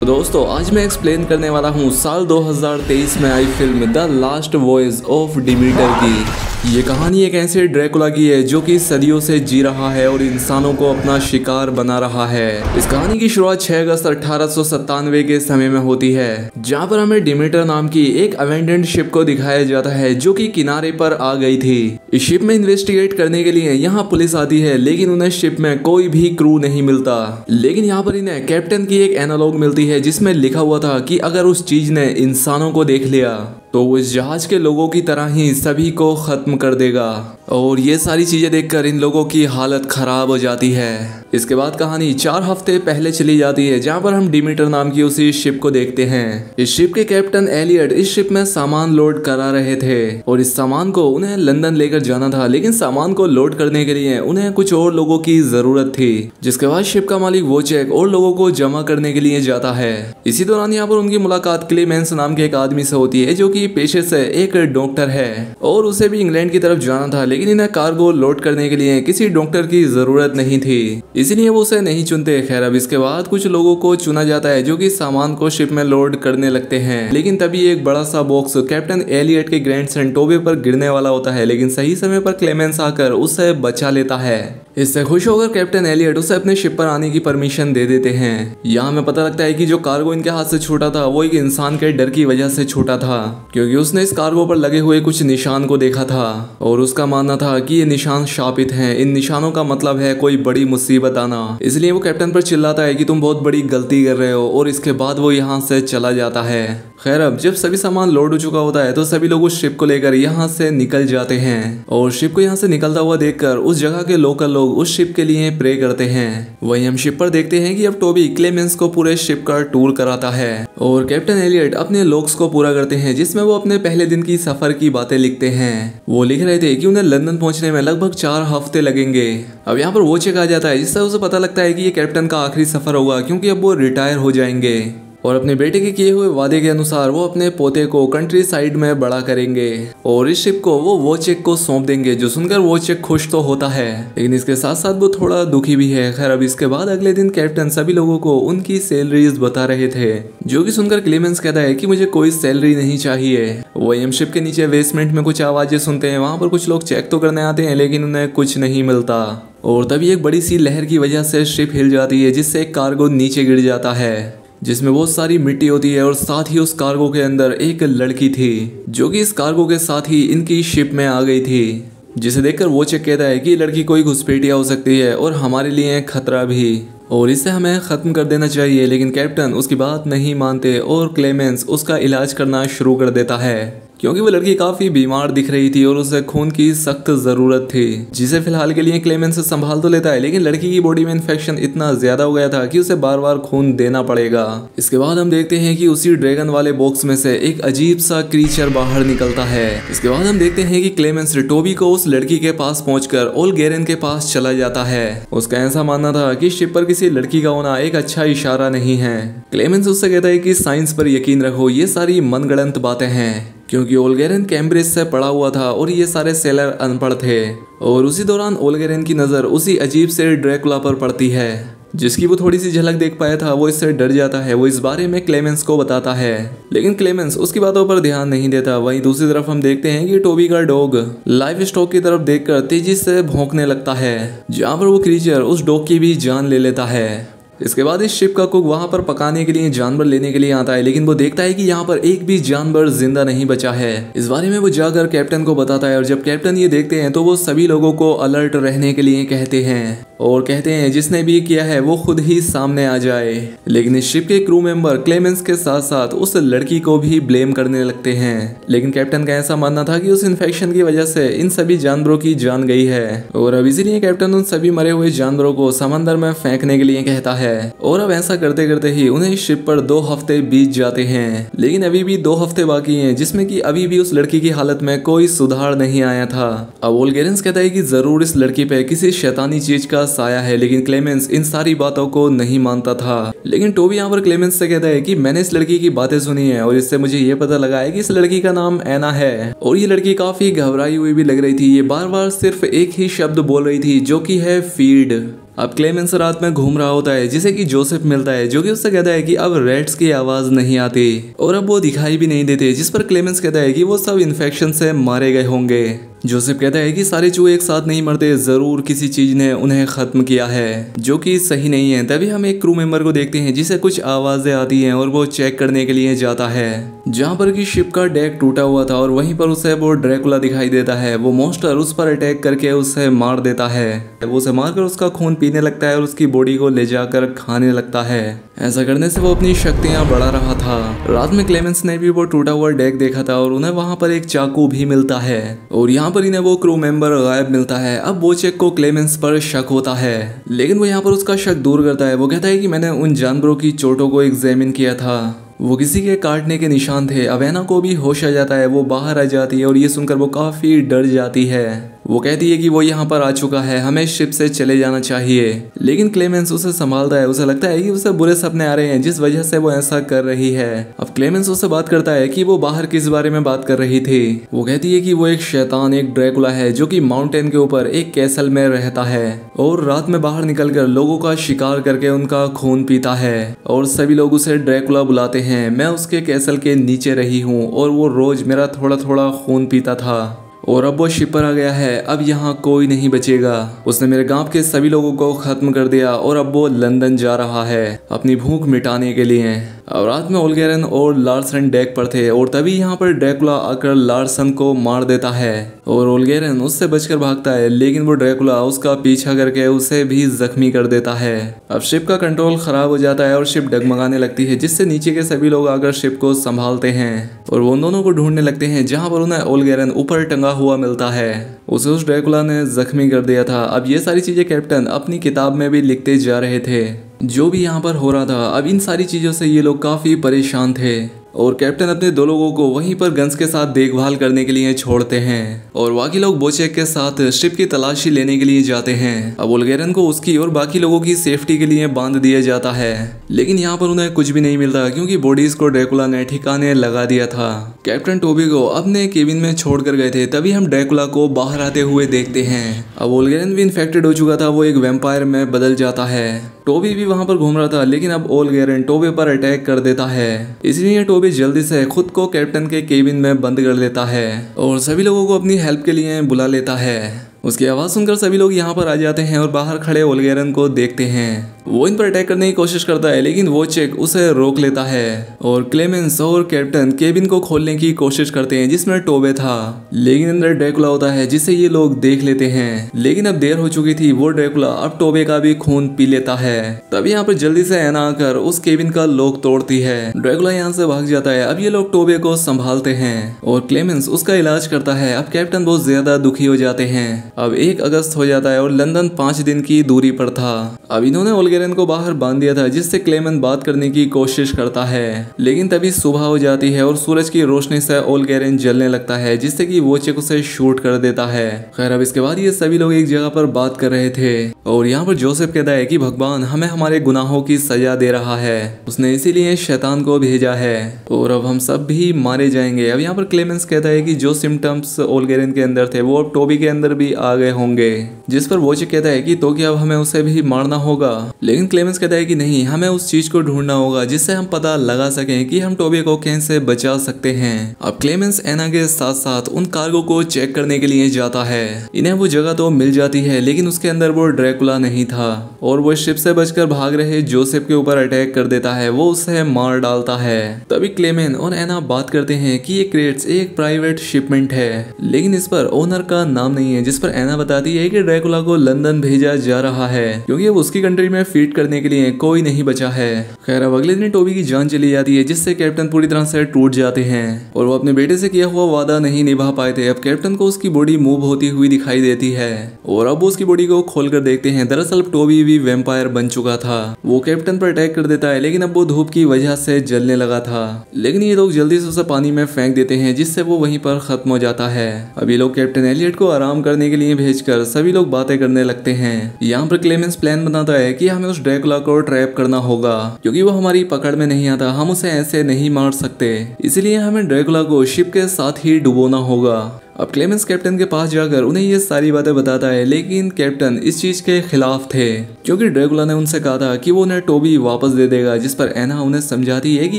तो दोस्तों आज मैं एक्सप्लेन करने वाला हूँ साल 2023 में आई फिल्म the last voyage of Demeter की। ये कहानी एक ऐसे ड्रैकुला की है जो कि सदियों से जी रहा है और इंसानों को अपना शिकार बना रहा है। इस कहानी की शुरुआत 6 अगस्त 1897 के समय में होती है, जहाँ पर हमें डिमीटर नाम की एक अबैंडन्ड शिप को दिखाया जाता है जो कि किनारे पर आ गई थी। इस शिप में इन्वेस्टिगेट करने के लिए यहाँ पुलिस आती है, लेकिन उन्हें शिप में कोई भी क्रू नहीं मिलता। लेकिन यहाँ पर इन्हें कैप्टन की एक एनालॉग मिलती है जिसमें लिखा हुआ था कि अगर उस चीज ने इंसानों को देख लिया तो वो इस जहाज के लोगों की तरह ही सभी को खत्म कर देगा। और ये सारी चीजें देखकर इन लोगों की हालत खराब हो जाती है। इसके बाद कहानी 4 हफ्ते पहले चली जाती है, जहाँ पर हम डिमीटर नाम की उसी शिप को देखते हैं। इस शिप के कैप्टन एलियट इस शिप में सामान लोड करा रहे थे और इस सामान को उन्हें लंदन लेकर जाना था, लेकिन सामान को लोड करने के लिए उन्हें कुछ और लोगों की जरूरत थी। जिसके बाद शिप का मालिक वो चेक और लोगों को जमा करने के लिए जाता है। इसी दौरान यहाँ पर उनकी मुलाकात क्लेमेंस नाम के एक आदमी से होती है जो कि पेशे से एक डॉक्टर है और उसे भी इंग्लैंड की तरफ जाना था, लेकिन इन्हें कार्गो लोड करने के लिए किसी डॉक्टर की जरूरत नहीं थी, इसलिए वो उसे नहीं चुनते। खैर, अब इसके बाद कुछ लोगों को चुना जाता है जो कि सामान को शिप में लोड करने लगते हैं, लेकिन तभी एक बड़ा सा बॉक्स कैप्टन एलियट के ग्रैंडसन टोबे पर गिरने वाला होता है, लेकिन सही समय पर क्लेमेंस आकर उसे बचा लेता है। इससे खुश होकर कैप्टन एलियट उसे अपने शिप पर आने की परमिशन दे देते हैं। यहाँ हमें पता लगता है कि जो कार्गो इनके हाथ से छूटा था वो एक इंसान के डर की वजह से छूटा था, क्योंकि उसने इस कार्गो पर लगे हुए कुछ निशान को देखा था और उसका मानना था कि ये निशान शापित हैं। इन निशानों का मतलब है कोई बड़ी मुसीबत आना। इसलिए वो कैप्टन पर चिल्लाता है कि तुम बहुत बड़ी गलती कर रहे हो और इसके बाद वो यहाँ से चला जाता है। खैर, अब जब सभी सामान लोड हो चुका होता है तो सभी लोग उस शिप को लेकर यहाँ से निकल जाते हैं और शिप को यहाँ से निकलता हुआ देखकर उस जगह के लोकल लोग उस शिप के लिए प्रे करते हैं। वहीं हम शिप पर देखते हैं कि अब टोबी क्लेमेंस को पूरे शिप का टूर कराता है और कैप्टन एलियट अपने लॉग्स को पूरा करते हैं, जिसमें वो अपने पहले दिन की सफर की बातें लिखते हैं। वो लिख रहे थे कि उन्हें लंदन पहुंचने में लगभग 4 हफ्ते लगेंगे। अब यहाँ पर वो चेक आ जाता है जिससे उसे पता लगता है कि ये कैप्टन का आखिरी सफर होगा, क्योंकि अब वो रिटायर हो जाएंगे और अपने बेटे के किए हुए वादे के अनुसार वो अपने पोते को कंट्री साइड में बड़ा करेंगे और इस शिप को वो वोचेक को सौंप देंगे। जो सुनकर वोचेक खुश तो होता है, लेकिन इसके साथ साथ वो थोड़ा दुखी भी है। खैर, अब इसके बाद अगले दिन कैप्टन सभी लोगों को उनकी सैलरीज बता रहे थे, जो कि सुनकर क्लेमेंस कहता है कि मुझे कोई सैलरी नहीं चाहिए। वही हम शिप के नीचे बेसमेंट में कुछ आवाजें सुनते हैं। वहां पर कुछ लोग चेक तो करने आते हैं, लेकिन उन्हें कुछ नहीं मिलता और तभी एक बड़ी सी लहर की वजह से शिप हिल जाती है, जिससे एक कार्गो नीचे गिर जाता है जिसमें बहुत सारी मिट्टी होती है और साथ ही उस कार्गो के अंदर एक लड़की थी जो कि इस कार्गो के साथ ही इनकी शिप में आ गई थी, जिसे देखकर वो चेक कहता है कि लड़की कोई घुसपैठिया हो सकती है और हमारे लिए खतरा भी, और इसे हमें खत्म कर देना चाहिए। लेकिन कैप्टन उसकी बात नहीं मानते और क्लेमेंस उसका इलाज करना शुरू कर देता है, क्योंकि वो लड़की काफी बीमार दिख रही थी और उसे खून की सख्त जरूरत थी, जिसे फिलहाल के लिए क्लेमेंस संभाल तो लेता है, लेकिन लड़की की बॉडी में इन्फेक्शन इतना ज्यादा हो गया था कि उसे बार बार खून देना पड़ेगा। इसके बाद हम देखते हैं कि उसी ड्रैगन वाले बॉक्स में से एक अजीब सा क्रीचर बाहर निकलता है। इसके बाद हम देखते हैं कि क्लेमेंस टोबी को उस लड़की के पास पहुंचकर ओलगेरन के पास चला जाता है। उसका ऐसा मानना था कि शिप पर किसी लड़की का होना एक अच्छा इशारा नहीं है। क्लेमेंस उससे कहता है कि साइंस पर यकीन रखो, ये सारी मनगढ़ंत बातें हैं, क्योंकि ओलगेरन कैम्ब्रिज से पढ़ा हुआ था और ये सारे सेलर अनपढ़ थे। और उसी दौरान ओलगेरन की नज़र उसी अजीब से ड्रैकुला पर पड़ती है, जिसकी वो थोड़ी सी झलक देख पाया था। वो इससे डर जाता है। वो इस बारे में क्लेमेंस को बताता है, लेकिन क्लेमेंस उसकी बातों पर ध्यान नहीं देता। वहीं दूसरी तरफ हम देखते हैं कि टोबी का डॉग लाइव स्टॉक की तरफ देखकर तेजी से भौंकने लगता है, जहाँ पर वो क्रीचर उस डॉग की भी जान ले लेता है। इसके बाद इस शिप का कुक वहां पर पकाने के लिए जानवर लेने के लिए आता है, लेकिन वो देखता है कि यहाँ पर एक भी जानवर जिंदा नहीं बचा है। इस बारे में वो जाकर कैप्टन को बताता है और जब कैप्टन ये देखते हैं तो वो सभी लोगों को अलर्ट रहने के लिए कहते हैं और कहते हैं जिसने भी किया है वो खुद ही सामने आ जाए। लेकिन इस शिप के क्रू मेंबर क्लेमेंस के साथ साथ उस लड़की को भी ब्लेम करने लगते हैं, लेकिन कैप्टन का ऐसा मानना था कि उस इन्फेक्शन की वजह से इन सभी जानवरों की जान गई है और अब इसीलिए कैप्टन उन सभी मरे हुए जानवरों को समंदर में फेंकने के लिए कहता है। और अब ऐसा करते करते ही उन्हें इस शिप पर 2 हफ्ते बीत जाते हैं, लेकिन अभी भी 2 हफ्ते बाकी हैं, जिसमें कि अभी भी उस लड़की की हालत में कोई सुधार नहीं आया था। अब ओलगेरेंस कहता है कि जरूर इस लड़की पे किसी शैतानी चीज का साया है, लेकिन क्लेमेंस इन सारी बातों को नहीं मानता था। लेकिन टोबी यहाँ पर क्लेमेंस से कहता है कि मैंने इस लड़की की बातें सुनी है और इससे मुझे ये पता लगा है कि इस लड़की का नाम एना है और ये लड़की काफी घबराई हुई भी लग रही थी। ये बार बार सिर्फ एक ही शब्द बोल रही थी जो कि है फीड। अब क्लेमेंस रात में घूम रहा होता है जिसे कि जोसेफ मिलता है, जो कि उससे कहता है कि अब रेड्स की आवाज नहीं आती और अब वो दिखाई भी नहीं देते, जिस पर क्लेमेंस कहता है कि वो सब इन्फेक्शन से मारे गए होंगे। जोसेफ कहता है कि सारे चूहे एक साथ नहीं मरते, जरूर किसी चीज ने उन्हें खत्म किया है, जो कि सही नहीं है। तभी हम एक क्रू मेंबर को देखते हैं जिसे कुछ आवाजें आती हैं और वो चेक करने के लिए जाता है जहां पर कि शिप का डेक टूटा हुआ था और वहीं पर उसे वो ड्रैकुला दिखाई देता है। वो मॉन्स्टर उस पर अटैक करके उसे मार देता है। वो उसे मारकर उसका खून पीने लगता है और उसकी बॉडी को ले जाकर खाने लगता है। ऐसा करने से वो अपनी शक्तियां बढ़ा रहा था। रात में क्लेमेंस ने भी वो टूटा हुआ डेक देखा था और उन्हें वहां पर एक चाकू भी मिलता है और यहाँ पर इन्हें वो क्रू मेंबर गायब मिलता है। अब वोचेक को क्लेमेंस पर शक होता है, लेकिन वो यहाँ पर उसका शक दूर करता है। वो कहता है कि मैंने उन जानवरों की चोटों को एग्जामिन किया था, वो किसी के काटने के निशान थे। अब एना को भी होश आ जाता है, वो बाहर आ जाती है और ये सुनकर वो काफी डर जाती है। वो कहती है कि वो यहाँ पर आ चुका है, हमें शिप से चले जाना चाहिए, लेकिन क्लेमेंस उसे संभालता है। उसे लगता है कि उसे बुरे सपने आ रहे हैं जिस वजह से वो ऐसा कर रही है। अब क्लेमेंस उससे बात करता है कि वो बाहर किस बारे में बात कर रही थी। वो कहती है कि वो एक शैतान, एक ड्रैकुला है जो कि माउंटेन के ऊपर एक कैसल में रहता है और रात में बाहर निकलकर लोगों का शिकार करके उनका खून पीता है और सभी लोग उसे ड्रैकुला बुलाते हैं। मैं उसके कैसल के नीचे रही हूँ और वो रोज मेरा थोड़ा थोड़ा खून पीता था और अब वो शिप पर आ गया है। अब यहाँ कोई नहीं बचेगा। उसने मेरे गांव के सभी लोगों को खत्म कर दिया और अब वो लंदन जा रहा है अपनी भूख मिटाने के लिए। और रात में ओल्गेरन और लार्सन डेक पर थे और तभी यहाँ पर ड्रैकुला आकर लार्सन को मार देता है और ओल्गेरन उससे बचकर भागता है, लेकिन वो ड्रैकुला उसका पीछा करके उसे भी जख्मी कर देता है। अब शिप का कंट्रोल खराब हो जाता है और शिप डगमगाने लगती है, जिससे नीचे के सभी लोग आकर शिप को संभालते हैं और वो उन दोनों को ढूंढने लगते हैं, जहाँ पर उन्हें ओल्गेरन ऊपर टंगा हुआ मिलता है। उसे उस ड्रैकुला ने जख्मी कर दिया था। अब ये सारी चीजें कैप्टन अपनी किताब में भी लिखते जा रहे थे जो भी यहाँ पर हो रहा था। अब इन सारी चीजों से ये लोग काफी परेशान थे और कैप्टन अपने दो लोगों को वहीं पर गन्स के साथ देखभाल करने के लिए छोड़ते हैं और बाकी लोग बोचेक के साथ शिप की तलाशी लेने के लिए जाते हैं। अब ओल्गेरन को उसकी और बाकी लोगों की सेफ्टी के लिए बांध दिया जाता है, लेकिन यहाँ पर उन्हें कुछ भी नहीं मिलता क्योंकि बॉडीज को ड्रैकुला ने ठिकाने लगा दिया था। कैप्टन टोबी को अपने केबिन में छोड़ कर गए थे, तभी हम ड्रैकुला को बाहर आते हुए देखते हैं। अब ओल्गेरन भी इन्फेक्टेड हो चुका था, वो एक वैम्पायर में बदल जाता है। टोबी भी वहां पर घूम रहा था, लेकिन अब ओल्गेरन टोबे पर अटैक कर देता है, इसलिए टोबी जल्दी से खुद को कैप्टन के केबिन में बंद कर लेता है और सभी लोगों को अपनी हेल्प के लिए बुला लेता है। उसकी आवाज सुनकर सभी लोग यहाँ पर आ जाते हैं और बाहर खड़े ओल्गेरन को देखते हैं। वो इन पर अटैक करने की कोशिश करता है, लेकिन वोचेक उसे रोक लेता है और क्लेमेंस और कैप्टन केबिन को खोलने की कोशिश करते हैं जिसमें टोबे था, लेकिन अंदर ड्रैकुला होता है जिसे ये लोग देख लेते हैं। लेकिन अब देर हो चुकी थी, वो ड्रैकुला अब टोबे का भी खून पी लेता है। तभी यहाँ पर जल्दी से एना आकर उस केबिन का लॉक तोड़ती है। ड्रैकुला यहाँ से भाग जाता है। अब ये लोग टोबे को संभालते हैं और क्लेमेंस उसका इलाज करता है। अब कैप्टन बहुत ज्यादा दुखी हो जाते हैं। अब 1 अगस्त हो जाता है और लंदन 5 दिन की दूरी पर था। अब इन्होंने ओल्गेरन को बाहर बांध दिया था, जिससे क्लेमेंस बात करने की कोशिश करता है, लेकिन तभी सुबह हो जाती है और सूरज की रोशनी से ओल्गेरन जलने लगता है, जिससे कि वोचेक उसे शूट कर देता है। खैर अब इसके बाद ये सभी लोग एक जगह पर बात कर रहे थे और यहाँ पर जोसेफ कहता है कि भगवान हमें हमारे गुनाहों की सजा दे रहा है, उसने इसीलिए शैतान को भेजा है और अब हम सब भी मारे जाएंगे। अब यहाँ पर क्लेमेंस कहता है कि जो सिम्टम्स ओल्गेरन के अंदर थे वो अब टोबी के अंदर भी आ गए होंगे, जिस पर वोचेक कहता है कि तो क्या अब हमें उसे भी मारना होगा, लेकिन क्लेमेंस कहता है कि नहीं, हमें उस चीज को ढूंढना होगा जिससे हम पता लगा सकें कि हम टोबी को कैसे बचा सकते हैं। अब क्लेमेंस एना के साथ साथ उन कार्गो को चेक करने के लिए जाता है। इन्हें वो जगह तो मिल जाती है, लेकिन उसके अंदर वो ड्रैकुला नहीं था और वो शिप से बचकर भाग रहे जोसेफ के ऊपर अटैक कर देता है, वो उसे मार डालता है। तभी क्लेमेन और एना बात करते हैं कि ये क्रेट्स एक प्राइवेट शिपमेंट है, लेकिन इस पर ओनर का नाम नहीं है, जिस पर एना बताती है कि ड्रैकुला को लंदन भेजा जा रहा है क्योंकि अब उसकी कंट्री में फीड करने के लिए कोई नहीं बचा है। खैर अब अगले दिन टोबी की जान चली जाती है, जिससे कैप्टन पूरी तरह से टूट जाते हैं और वो अपने बेटे से किया हुआ वादा नहीं निभा पाए थे। अब कैप्टन को उसकी बॉडी मूव होती हुई दिखाई देती है और अब उसकी बॉडी को खोल कर देखते हैं। दरअसल टोबी भी वैम्पायर बन चुका था। वो कैप्टन पर अटैक कर देता है, लेकिन अब वो धूप की वजह से जलने लगा था, लेकिन ये लोग जल्दी से उसे पानी में फेंक देते हैं, जिससे वो वहीं पर खत्म हो जाता है। अब ये लोग कैप्टन एलियट को आराम करने के लिए भेजकर सभी लोग बातें करने लगते हैं। यहाँ पर क्लेमेंस प्लान बनाता है कि हमें उस ड्रैकुला को ट्रैप करना होगा क्योंकि वो हमारी पकड़ में नहीं आता, हम उसे ऐसे नहीं मार सकते, इसलिए हमें ड्रैकुला को शिप के साथ ही डुबोना होगा। अब क्लेमेंस कैप्टन के पास जाकर उन्हें ये सारी बातें बताता है, लेकिन कैप्टन इस चीज के खिलाफ थे क्योंकि ड्रैकुला ने उनसे कहा था कि वो उन्हें टोबी वापस दे देगा, जिस पर एना उन्हें समझाती है कि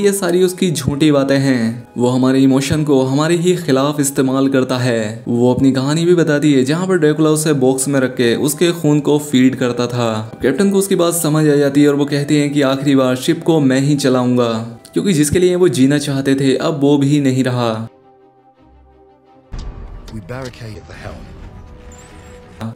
ये सारी उसकी झूठी बातें हैं। वो हमारे इमोशन को हमारे ही खिलाफ इस्तेमाल करता है। वो अपनी कहानी भी बताती है जहाँ पर ड्रैकुला उसे बॉक्स में रख के उसके खून को फीड करता था। कैप्टन को उसकी बात समझ आ जाती है और वो कहते हैं कि आखिरी बार शिप को मैं ही चलाऊंगा, क्योंकि जिसके लिए वो जीना चाहते थे अब वो भी नहीं रहा।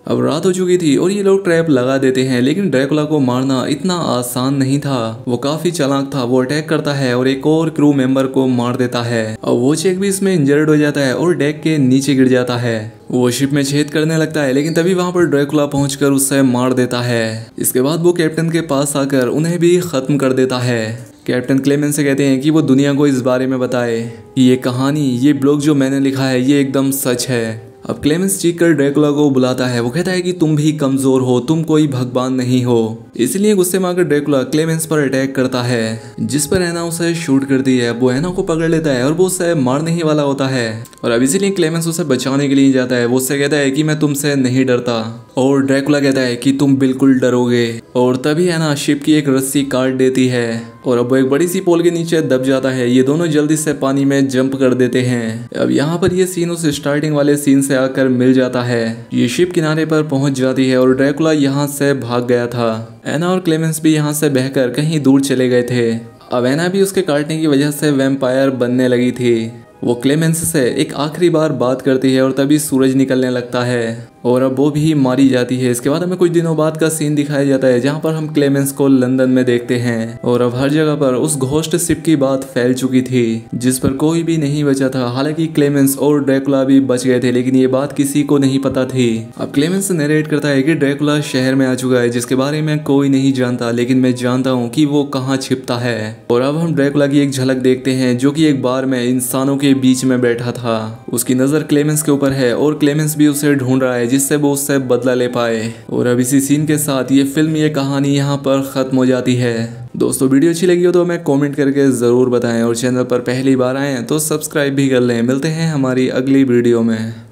अब रात हो चुकी थी और ये लोग ट्रैप लगा देते हैं, लेकिन ड्रैकुला को मारना इतना आसान नहीं था। वो काफी चालाक था। वो अटैक करता है और एक और क्रू मेंबर को मार देता है। और वो चेक भी इसमें इंजर्ड हो जाता है और डेक के नीचे गिर जाता है। वो शिप में छेद करने लगता है, लेकिन तभी वहां पर ड्रैकुला पहुंचकर उससे मार देता है। इसके बाद वो कैप्टन के पास आकर उन्हें भी खत्म कर देता है। कैप्टन क्लेमेंस से कहते हैं कि वो दुनिया को इस बारे में बताए कि ये कहानी, ये ब्लॉग जो मैंने लिखा है ये एकदम सच है। अब क्लेमेंस चीख कर ड्रैकुला को बुलाता है। वो कहता है कि तुम भी कमजोर हो, तुम कोई भगवान नहीं हो। इसलिए गुस्से में आकर ड्रैकुला क्लेमेंस पर अटैक करता है, जिस पर एना उसे शूट करती है। वो एना को पकड़ लेता है और वो उसे मारने ही वाला होता है। और अब इसीलिए क्लेमेंस उसे बचाने के लिए जाता है। वो उससे कहता है कि मैं तुमसे नहीं डरता, और ड्रैकुला कहता है कि तुम बिल्कुल डरोगे। और तभी एना शिप की एक रस्सी काट देती है और अब वो एक बड़ी सी पोल के नीचे दब जाता है। ये दोनों जल्दी से पानी में जंप कर देते हैं। अब यहाँ पर ये सीन उस स्टार्टिंग वाले सीन से आकर मिल जाता है। ये शिप किनारे पर पहुंच जाती है और ड्रैकुला यहाँ से भाग गया था। एना और क्लेमेंस भी यहाँ से बहकर कहीं दूर चले गए थे। अब एना भी उसके काटने की वजह से वैम्पायर बनने लगी थी। वो क्लेमेंस से एक आखिरी बार बात करती है और तभी सूरज निकलने लगता है और अब वो भी मारी जाती है। इसके बाद हमें कुछ दिनों बाद का सीन दिखाया जाता है जहाँ पर हम क्लेमेंस को लंदन में देखते हैं और अब हर जगह पर उस घोस्ट शिप की बात फैल चुकी थी, जिस पर कोई भी नहीं बचा था। हालांकि क्लेमेंस और ड्रैकुला भी बच गए थे, लेकिन ये बात किसी को नहीं पता थी। अब क्लेमेंस नरेट करता है कि ड्रैकुला शहर में आ चुका है, जिसके बारे में कोई नहीं जानता, लेकिन मैं जानता हूँ कि वो कहाँ छिपता है। और अब हम ड्रैकुला की एक झलक देखते हैं, जो कि एक बार में इंसानों के बीच में बैठा था। उसकी नजर क्लेमेंस के ऊपर है और क्लेमेंस भी उसे ढूंढ रहा है, जिससे वो उससे बदला ले पाए। और अब इसी सीन के साथ ये फिल्म, ये कहानी यहाँ पर खत्म हो जाती है। दोस्तों वीडियो अच्छी लगी हो तो हमें कमेंट करके ज़रूर बताएं और चैनल पर पहली बार आए हैं तो सब्सक्राइब भी कर लें। मिलते हैं हमारी अगली वीडियो में।